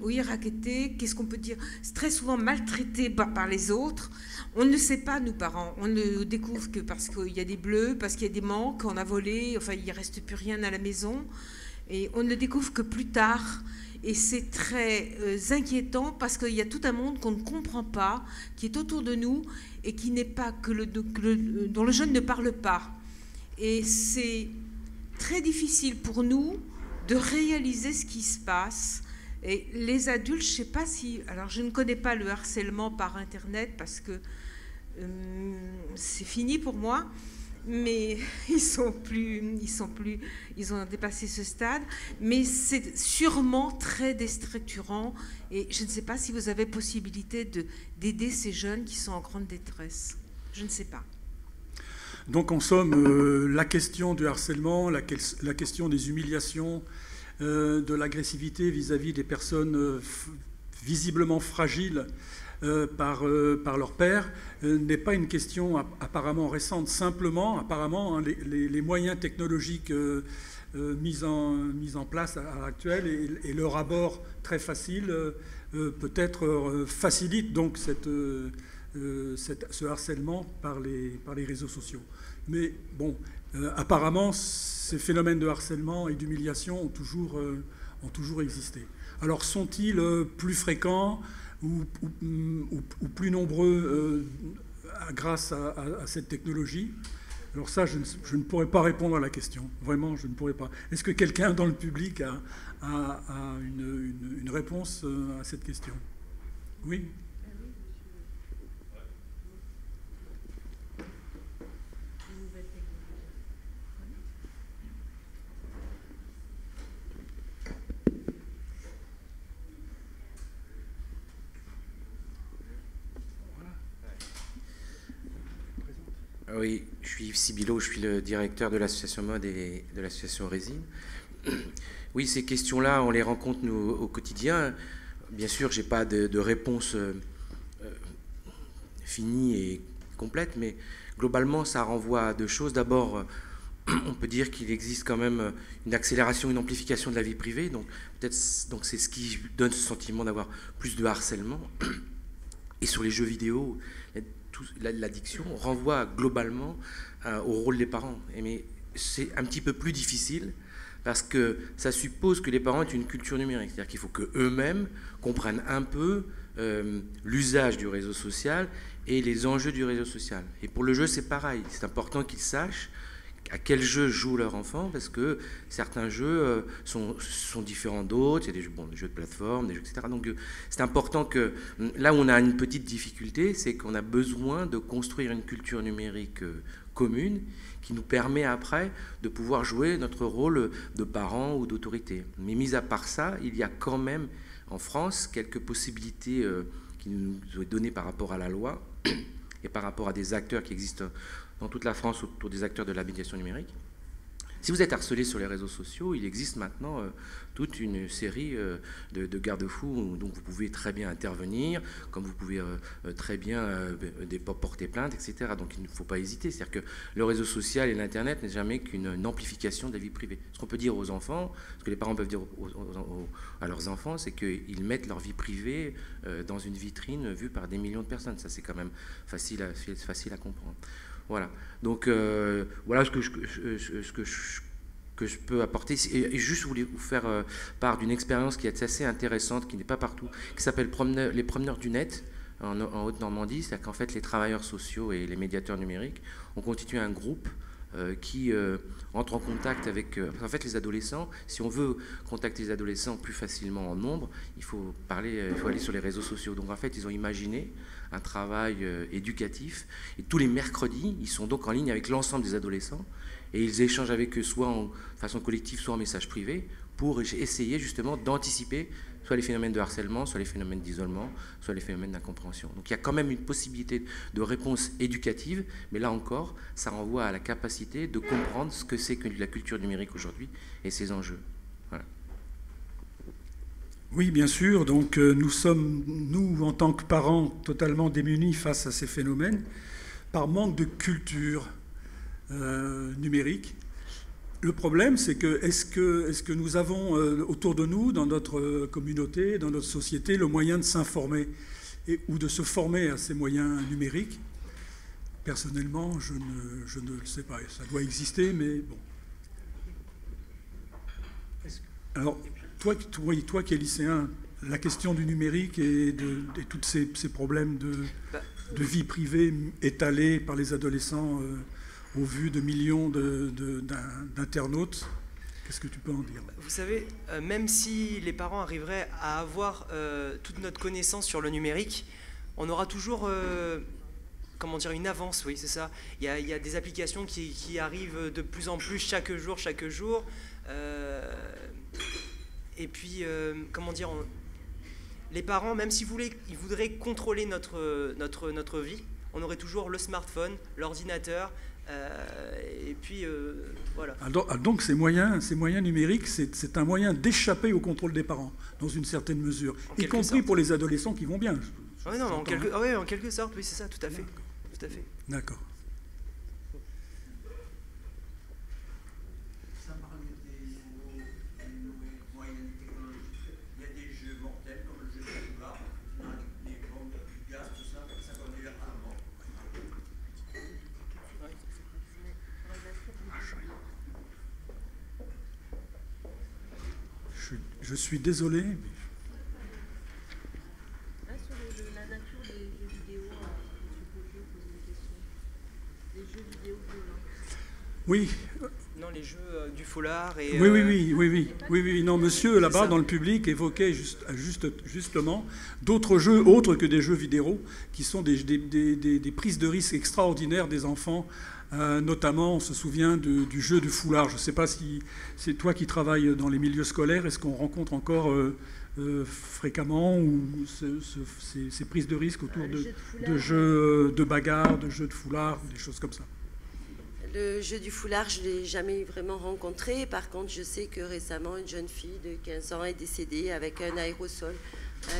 oui, rackettés, qu'est-ce qu'on peut dire? C'est très souvent maltraités par les autres. On ne sait pas, nous parents. On ne découvre que parce qu'il y a des bleus, parce qu'il y a des manques, on a volé, enfin, il ne reste plus rien à la maison. Et on ne découvre que plus tard. Et c'est très inquiétant parce qu'il y a tout un monde qu'on ne comprend pas, qui est autour de nous et qui n'est pas dont le jeune ne parle pas. Et c'est très difficile pour nous de réaliser ce qui se passe Et les adultes, je ne sais pas si... Alors, je ne connais pas le harcèlement par Internet parce que c'est fini pour moi, mais ils ont dépassé ce stade. Mais c'est sûrement très déstructurant et je ne sais pas si vous avez possibilité d'aider ces jeunes qui sont en grande détresse. Je ne sais pas. Donc, en somme, la question du harcèlement, la question des humiliations, de l'agressivité vis-à-vis des personnes visiblement fragiles par leur père, n'est pas une question apparemment récente. Simplement, apparemment, les moyens technologiques mis en place à l'heure actuelle et leur abord très facile peut-être facilite donc ce harcèlement par les réseaux sociaux. Mais bon, apparemment, ces phénomènes de harcèlement et d'humiliation ont toujours existé. Alors, sont-ils plus fréquents ou plus nombreux grâce à cette technologie? Alors ça, je ne pourrais pas répondre à la question. Vraiment, je ne pourrais pas. Est-ce que quelqu'un dans le public a une réponse à cette question? Oui. Oui, je suis Yves Sibilo, je suis le directeur de l'association Mode et de l'association Résine. Oui, ces questions-là, on les rencontre nous, au quotidien. Bien sûr, je n'ai pas de réponse finie et complète, mais globalement, ça renvoie à deux choses. D'abord, on peut dire qu'il existe quand même une accélération, une amplification de la vie privée. Donc, c'est ce qui donne ce sentiment d'avoir plus de harcèlement. Et sur les jeux vidéo, l'addiction renvoie globalement au rôle des parents. Mais c'est un petit peu plus difficile parce que ça suppose que les parents aient une culture numérique. C'est-à-dire qu'il faut qu'eux-mêmes comprennent un peu l'usage du réseau social et les enjeux du réseau social. Et pour le jeu, c'est pareil. C'est important qu'ils sachent à quel jeu jouent leurs enfants, parce que certains jeux sont différents d'autres. Il y a des jeux de plateforme, des jeux, etc. Donc c'est important que... Là où on a une petite difficulté, c'est qu'on a besoin de construire une culture numérique commune qui nous permet après de pouvoir jouer notre rôle de parents ou d'autorité. Mais mis à part ça, il y a quand même en France quelques possibilités qui nous sont données par rapport à la loi et par rapport à des acteurs qui existent dans toute la France autour des acteurs de la médiation numérique. Si vous êtes harcelé sur les réseaux sociaux, il existe maintenant toute une série de garde-fous dont vous pouvez très bien intervenir, comme vous pouvez très bien porter plainte, etc. Donc il ne faut pas hésiter. C'est-à-dire que le réseau social et l'Internet n'est jamais qu'une amplification de la vie privée. Ce qu'on peut dire aux enfants, ce que les parents peuvent dire à leurs enfants, c'est qu'ils mettent leur vie privée dans une vitrine vue par des millions de personnes. Ça, c'est quand même facile à comprendre. Voilà, donc voilà ce que je peux apporter. Et juste, je voulais vous faire part d'une expérience qui est assez intéressante, qui n'est pas partout, qui s'appelle les promeneurs du net en Haute-Normandie. C'est-à-dire qu'en fait, les travailleurs sociaux et les médiateurs numériques ont constitué un groupe qui entre en contact avec... en fait, les adolescents, si on veut contacter les adolescents plus facilement en nombre, il faut aller sur les réseaux sociaux. Donc en fait, ils ont imaginé un travail éducatif. Et tous les mercredis, ils sont donc en ligne avec l'ensemble des adolescents et ils échangent avec eux soit en façon collective, soit en message privé pour essayer justement d'anticiper soit les phénomènes de harcèlement, soit les phénomènes d'isolement, soit les phénomènes d'incompréhension. Donc il y a quand même une possibilité de réponse éducative, mais là encore, ça renvoie à la capacité de comprendre ce que c'est que la culture numérique aujourd'hui et ses enjeux. Voilà. Oui, bien sûr. Donc nous sommes, nous, en tant que parents, totalement démunis face à ces phénomènes, par manque de culture numérique. Le problème, c'est que est-ce que nous avons autour de nous, dans notre communauté, dans notre société, le moyen de s'informer ou de se former à ces moyens numériques? Personnellement, je ne le sais pas. Ça doit exister, mais bon. Alors, toi qui es lycéen, la question du numérique et tous ces problèmes de vie privée étalés par les adolescents au vu de millions d'internautes, Qu'est-ce que tu peux en dire? Vous savez, même si les parents arriveraient à avoir toute notre connaissance sur le numérique, on aura toujours comment dire, une avance, oui, c'est ça. Il y a des applications qui arrivent de plus en plus chaque jour. Et puis, comment dire, les parents, même s'ils voudraient contrôler notre vie, on aurait toujours le smartphone, l'ordinateur, et puis voilà. Donc ces moyens numériques, c'est un moyen d'échapper au contrôle des parents, dans une certaine mesure, y compris pour les adolescents qui vont bien. Oui, non, en quelque sorte, oui, c'est ça, tout à fait. Tout à fait. D'accord. Ça parle des nouveaux moyens technologiques. Il y a des jeux mortels comme le jeu de foulard, les bombes de gaz, tout ça, ça conduit à la mort. Je suis désolé. Mais... La nature des jeux vidéo, les jeux vidéo violents. Oui. Non, les jeux du foulard et... Oui. Non, monsieur, là-bas, dans le public, évoquait justement d'autres jeux autres que des jeux vidéo, qui sont des prises de risques extraordinaires des enfants. Notamment, on se souvient du jeu du foulard. Je ne sais pas si c'est toi qui travailles dans les milieux scolaires. Est-ce qu'on rencontre encore fréquemment ou ces prises de risques autour de jeux de bagarre, de jeux de foulard, des choses comme ça? Le jeu du foulard, je ne l'ai jamais vraiment rencontré. Par contre, je sais que récemment, une jeune fille de 15 ans est décédée avec un aérosol.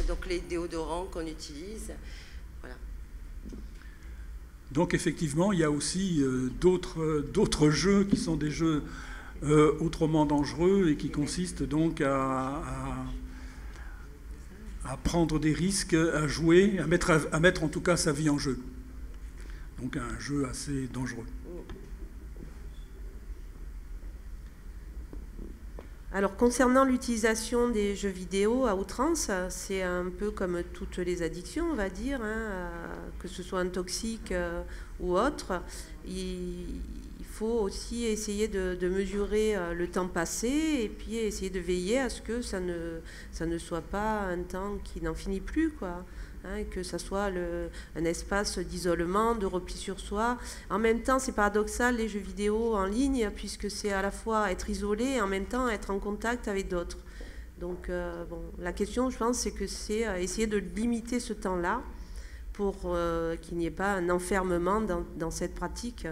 Donc les déodorants qu'on utilise. Voilà. Donc effectivement, il y a aussi d'autres jeux qui sont des jeux autrement dangereux et qui consistent donc à prendre des risques, à jouer, à mettre en tout cas sa vie en jeu. Donc un jeu assez dangereux. Alors concernant l'utilisation des jeux vidéo à outrance, c'est un peu comme toutes les addictions, on va dire, que ce soit un toxique ou autre. Il faut aussi essayer de mesurer le temps passé et puis essayer de veiller à ce que ça ne soit pas un temps qui n'en finit plus, quoi. Que ça soit un espace d'isolement, de repli sur soi. En même temps, c'est paradoxal, les jeux vidéo en ligne, puisque c'est à la fois être isolé et en même temps être en contact avec d'autres. Donc, la question, je pense, c'est que c'est essayer de limiter ce temps-là pour qu'il n'y ait pas un enfermement dans cette pratique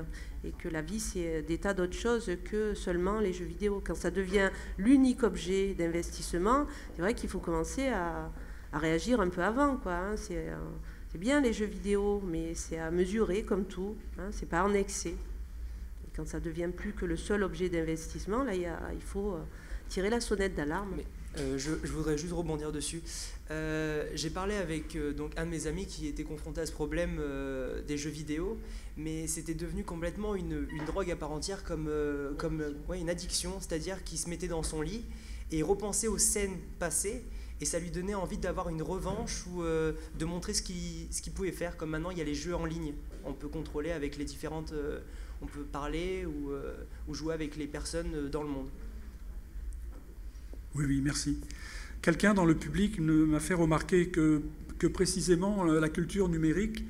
et que la vie, c'est des tas d'autres choses que seulement les jeux vidéo. Quand ça devient l'unique objet d'investissement, c'est vrai qu'il faut commencer à réagir un peu avant, quoi. C'est bien les jeux vidéo, mais c'est à mesurer comme tout. C'est pas en excès. Et quand ça devient plus que le seul objet d'investissement, là, il faut tirer la sonnette d'alarme. Je voudrais juste rebondir dessus. J'ai parlé avec donc un de mes amis qui était confronté à ce problème des jeux vidéo, mais c'était devenu complètement une drogue à part entière, comme une addiction, c'est-à-dire qu'il se mettait dans son lit et repensait aux scènes passées. Et ça lui donnait envie d'avoir une revanche ou de montrer ce qu'il pouvait faire. Comme maintenant, il y a les jeux en ligne. On peut contrôler avec les différentes... on peut parler ou jouer avec les personnes dans le monde. Oui, merci. Quelqu'un dans le public m'a fait remarquer que précisément la culture numérique,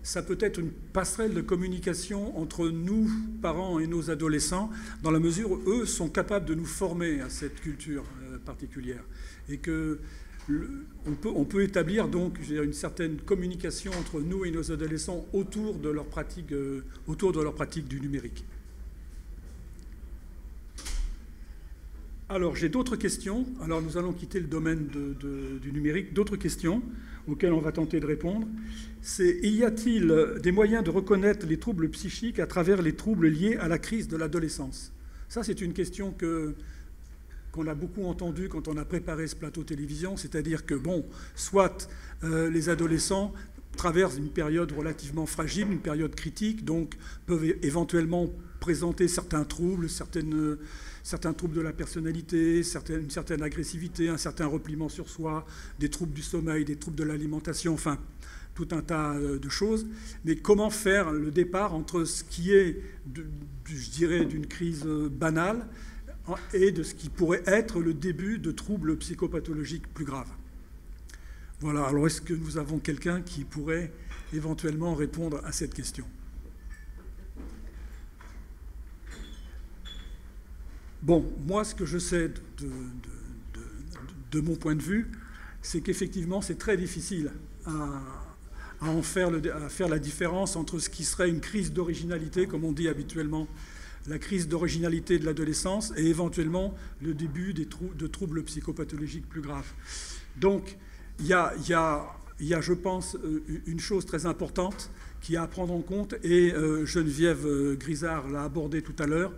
ça peut être une passerelle de communication entre nous, parents, et nos adolescents, dans la mesure où eux sont capables de nous former à cette culture particulière. Et que on peut établir donc une certaine communication entre nous et nos adolescents autour de leur pratique du numérique. Alors j'ai d'autres questions. Alors nous allons quitter le domaine du numérique. D'autres questions auxquelles on va tenter de répondre. C'est: y a-t-il des moyens de reconnaître les troubles psychiques à travers les troubles liés à la crise de l'adolescence? Ça, c'est une question qu'on a beaucoup entendue quand on a préparé ce plateau télévision, c'est-à-dire que, soit les adolescents traversent une période relativement fragile, une période critique, donc peuvent éventuellement présenter certains troubles, certains troubles de la personnalité, une certaine agressivité, un certain repliement sur soi, des troubles du sommeil, des troubles de l'alimentation, enfin, tout un tas de choses. Mais comment faire le départ entre ce qui est, je dirais, d'une crise banale, et de ce qui pourrait être le début de troubles psychopathologiques plus graves. Voilà, alors est-ce que nous avons quelqu'un qui pourrait éventuellement répondre à cette question? Bon, moi, ce que je sais de mon point de vue, c'est qu'effectivement, c'est très difficile à faire la différence entre ce qui serait une crise d'originalité, comme on dit habituellement, la crise d'originalité de l'adolescence, et éventuellement le début de troubles psychopathologiques plus graves. Donc, il y a, je pense, une chose très importante qui est à prendre en compte, et Geneviève Grisard l'a abordé tout à l'heure,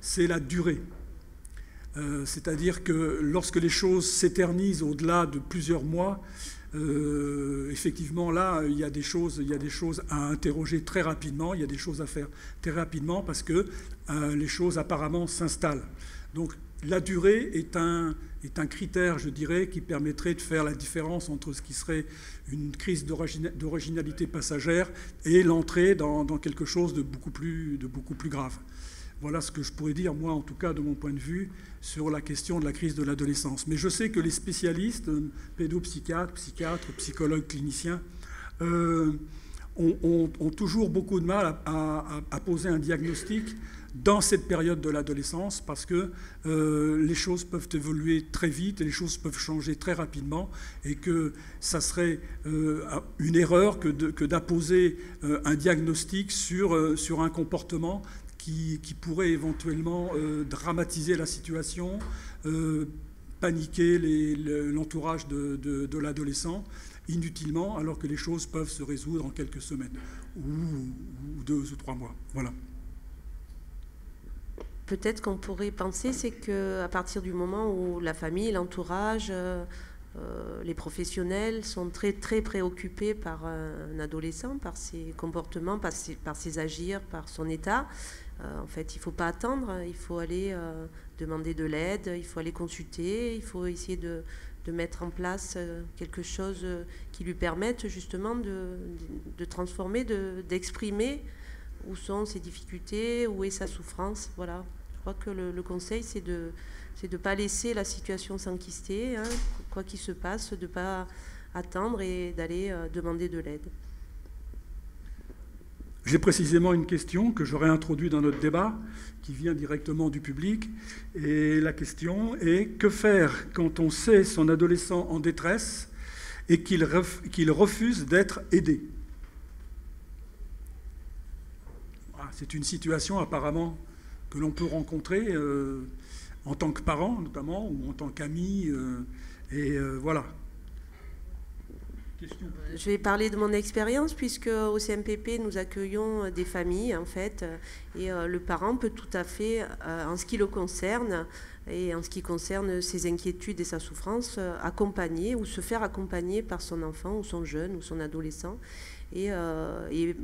c'est la durée. C'est-à-dire que lorsque les choses s'éternisent au-delà de plusieurs mois, effectivement, là, il y a des choses à interroger très rapidement, il y a des choses à faire très rapidement parce que les choses apparemment s'installent. Donc, la durée est un critère, je dirais, qui permettrait de faire la différence entre ce qui serait une crise d'originalité passagère et l'entrée dans quelque chose de beaucoup plus grave. Voilà ce que je pourrais dire, moi, en tout cas, de mon point de vue, sur la question de la crise de l'adolescence. Mais je sais que les spécialistes, pédopsychiatres, psychiatres, psychologues, cliniciens, ont toujours beaucoup de mal à poser un diagnostic dans cette période de l'adolescence parce que les choses peuvent évoluer très vite et les choses peuvent changer très rapidement et que ça serait une erreur que d'apposer un diagnostic sur un comportement qui pourrait éventuellement dramatiser la situation, paniquer l'entourage de l'adolescent inutilement, alors que les choses peuvent se résoudre en quelques semaines, ou 2 ou 3 mois. Voilà. Peut-être qu'on pourrait penser, c'est qu'à partir du moment où la famille, l'entourage, les professionnels sont très, très préoccupés par un adolescent, par ses comportements, par ses agirs, par son état, en fait, il ne faut pas attendre, il faut aller demander de l'aide, il faut aller consulter, il faut essayer de mettre en place quelque chose qui lui permette justement de transformer, d'exprimer où sont ses difficultés, où est sa souffrance. Voilà. Je crois que le conseil, c'est de ne pas laisser la situation s'enquister, hein, quoi qu'il se passe, de ne pas attendre et d'aller demander de l'aide. J'ai précisément une question que j'aurais introduite dans notre débat, qui vient directement du public. Et la question est, que faire quand on sait son adolescent en détresse et qu'il refuse d'être aidé? C'est une situation apparemment que l'on peut rencontrer en tant que parent notamment, ou en tant qu'ami. Voilà. Je vais parler de mon expérience puisque au CMPP nous accueillons des familles en fait et le parent peut tout à fait en ce qui le concerne et en ce qui concerne ses inquiétudes et sa souffrance accompagner ou se faire accompagner par son enfant ou son jeune ou son adolescent et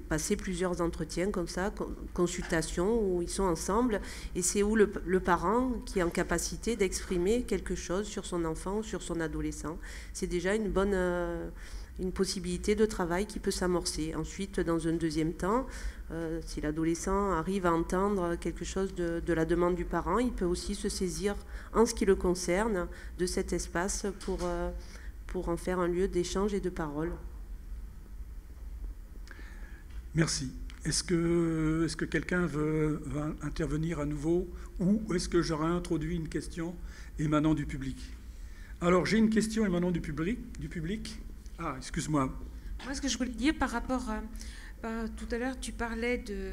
passer plusieurs entretiens comme ça, consultations où ils sont ensemble et c'est où le parent qui est en capacité d'exprimer quelque chose sur son enfant ou sur son adolescent. C'est déjà une possibilité de travail qui peut s'amorcer. Ensuite, dans un deuxième temps, si l'adolescent arrive à entendre quelque chose de la demande du parent, il peut aussi se saisir, en ce qui le concerne, de cet espace pour en faire un lieu d'échange et de parole. Merci. Est-ce que quelqu'un va intervenir à nouveau ou est-ce que j'aurais introduit une question émanant du public? Alors, j'ai une question émanant du public. Ah, excuse-moi. Moi, ce que je voulais dire par rapport tout à l'heure, tu parlais de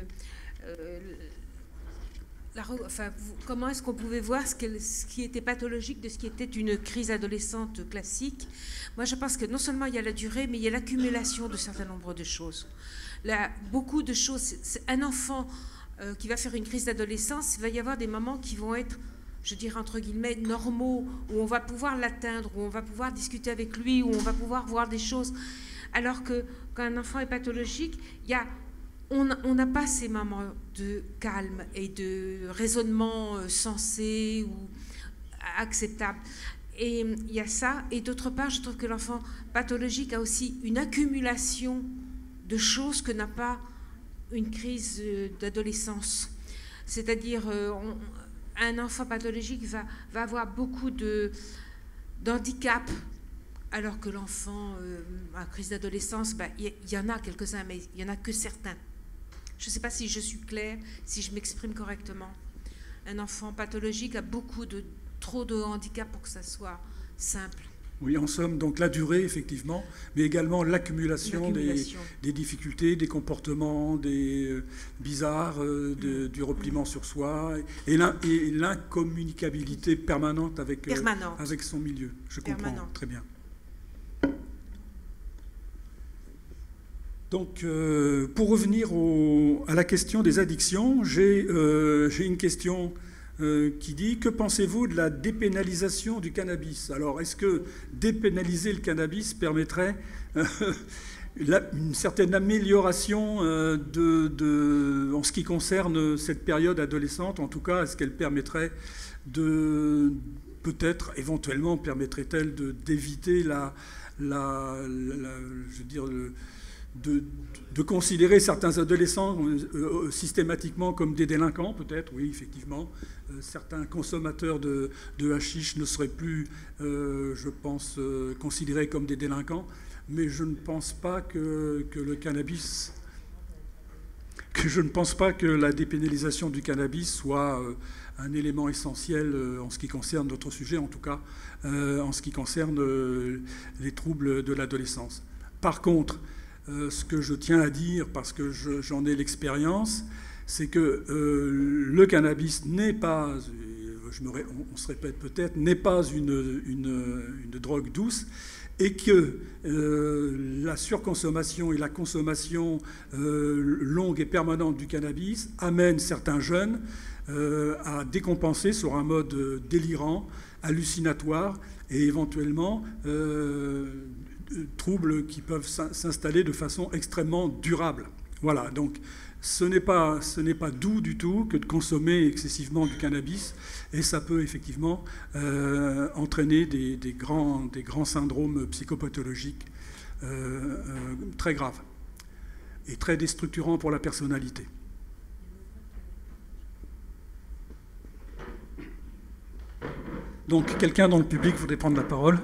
comment est-ce qu'on pouvait voir ce qui était pathologique de ce qui était une crise adolescente classique. Moi, je pense que non seulement il y a la durée, mais il y a l'accumulation de certain nombre de choses. Là, beaucoup de choses. Un enfant qui va faire une crise d'adolescence, il va y avoir des moments qui vont être, je dirais entre guillemets, normaux, où on va pouvoir l'atteindre, où on va pouvoir discuter avec lui, où on va pouvoir voir des choses. Alors que quand un enfant est pathologique, on n'a pas ces moments de calme et de raisonnement sensé ou acceptable. Et il y a ça. Et d'autre part, je trouve que l'enfant pathologique a aussi une accumulation de choses que n'a pas une crise d'adolescence. C'est-à-dire... un enfant pathologique va avoir beaucoup d'handicap, alors que l'enfant à crise d'adolescence, il y en a quelques-uns, mais il n'y en a que certains. Je ne sais pas si je suis claire, si je m'exprime correctement. Un enfant pathologique a trop de handicap pour que ça soit simple. Oui, en somme, donc la durée, effectivement, mais également l'accumulation des difficultés, des comportements bizarres, du repliement sur soi, et l'incommunicabilité permanente avec son milieu. Je comprends très bien. Donc, pour revenir à la question des addictions, j'ai une question qui dit « Que pensez-vous de la dépénalisation du cannabis ?» Alors, est-ce que dépénaliser le cannabis permettrait une certaine amélioration en ce qui concerne cette période adolescente? En tout cas, est-ce qu'elle permettrait peut-être, éventuellement, permettrait-elle d'éviter de considérer certains adolescents systématiquement comme des délinquants, peut-être, oui, effectivement. Certains consommateurs de hashish ne seraient plus, je pense, considérés comme des délinquants, mais je ne pense pas que le cannabis... je ne pense pas que la dépénalisation du cannabis soit un élément essentiel en ce qui concerne notre sujet, en tout cas en ce qui concerne les troubles de l'adolescence. Par contre, ce que je tiens à dire, parce que j'en ai l'expérience, c'est que le cannabis n'est pas, on se répète peut-être, n'est pas une drogue douce, et que la surconsommation et la consommation longue et permanente du cannabis amènent certains jeunes à décompenser sur un mode délirant, hallucinatoire, et éventuellement troubles qui peuvent s'installer de façon extrêmement durable. Voilà, donc ce n'est pas doux du tout que de consommer excessivement du cannabis, et ça peut effectivement entraîner des grands syndromes psychopathologiques très graves et très déstructurants pour la personnalité. Donc quelqu'un dans le public voudrait prendre la parole?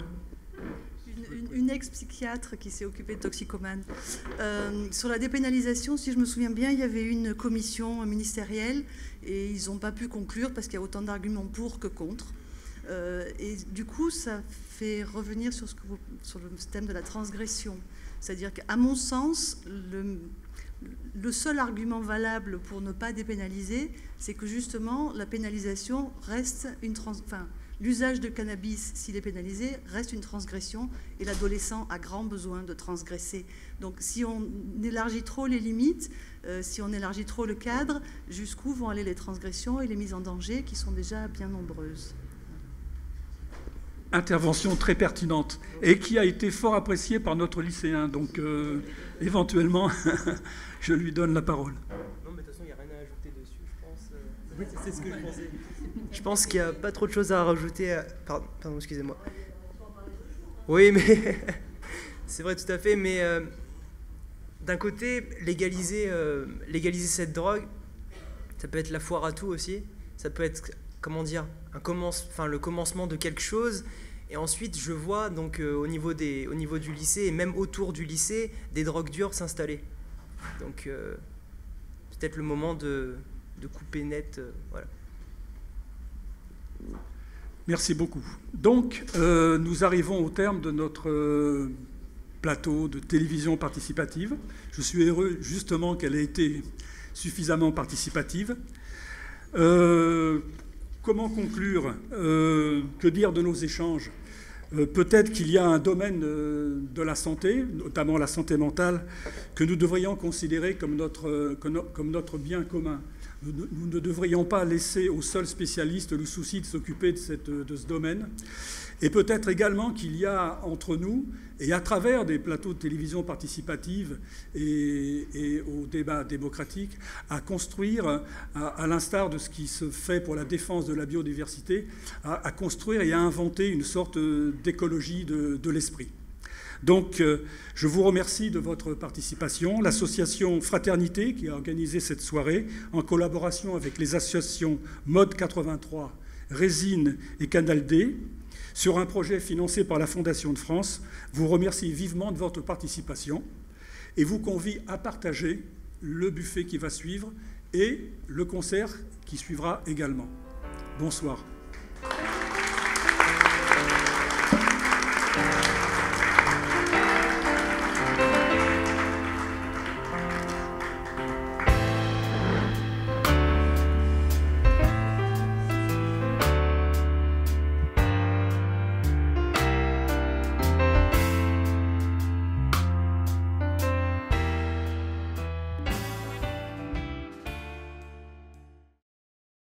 Une ex-psychiatre qui s'est occupée de toxicomanes. Sur la dépénalisation, si je me souviens bien, il y avait une commission ministérielle et ils n'ont pas pu conclure parce qu'il y a autant d'arguments pour que contre. Et du coup, ça fait revenir sur le thème de la transgression. C'est-à-dire qu'à mon sens, le seul argument valable pour ne pas dépénaliser, c'est que justement, la pénalisation reste l'usage de cannabis, s'il est pénalisé, reste une transgression et l'adolescent a grand besoin de transgresser. Donc si on élargit trop les limites, si on élargit trop le cadre, jusqu'où vont aller les transgressions et les mises en danger qui sont déjà bien nombreuses. Intervention très pertinente et qui a été fort appréciée par notre lycéen. Donc éventuellement, je lui donne la parole. Non, mais de toute façon, il n'y a rien à ajouter dessus, je pense. Oui, c'est ce que je pensais. Je pense qu'il n'y a pas trop de choses à rajouter. Pardon, excusez-moi. Oui, mais c'est vrai, tout à fait. Mais d'un côté, légaliser cette drogue, ça peut être la foire à tout aussi. Ça peut être, comment dire, le commencement de quelque chose. Et ensuite, je vois donc au niveau du lycée et même autour du lycée, des drogues dures s'installer. Donc peut-être le moment de couper net. Voilà. Merci beaucoup. Donc, nous arrivons au terme de notre plateau de télévision participative. Je suis heureux, justement, qu'elle ait été suffisamment participative. Comment conclure? Que dire de nos échanges? Peut-être qu'il y a un domaine de la santé, notamment la santé mentale, que nous devrions considérer comme notre bien commun. Nous ne devrions pas laisser aux seuls spécialistes le souci de s'occuper de ce domaine. Et peut-être également qu'il y a entre nous, et à travers des plateaux de télévision participative et au débat démocratique, à construire, à l'instar de ce qui se fait pour la défense de la biodiversité, à construire et à inventer une sorte d'écologie de l'esprit. Donc, je vous remercie de votre participation. L'association Fraternité, qui a organisé cette soirée, en collaboration avec les associations Mode 83, Résine et Canal D, sur un projet financé par la Fondation de France, vous remercie vivement de votre participation et vous convie à partager le buffet qui va suivre et le concert qui suivra également. Bonsoir.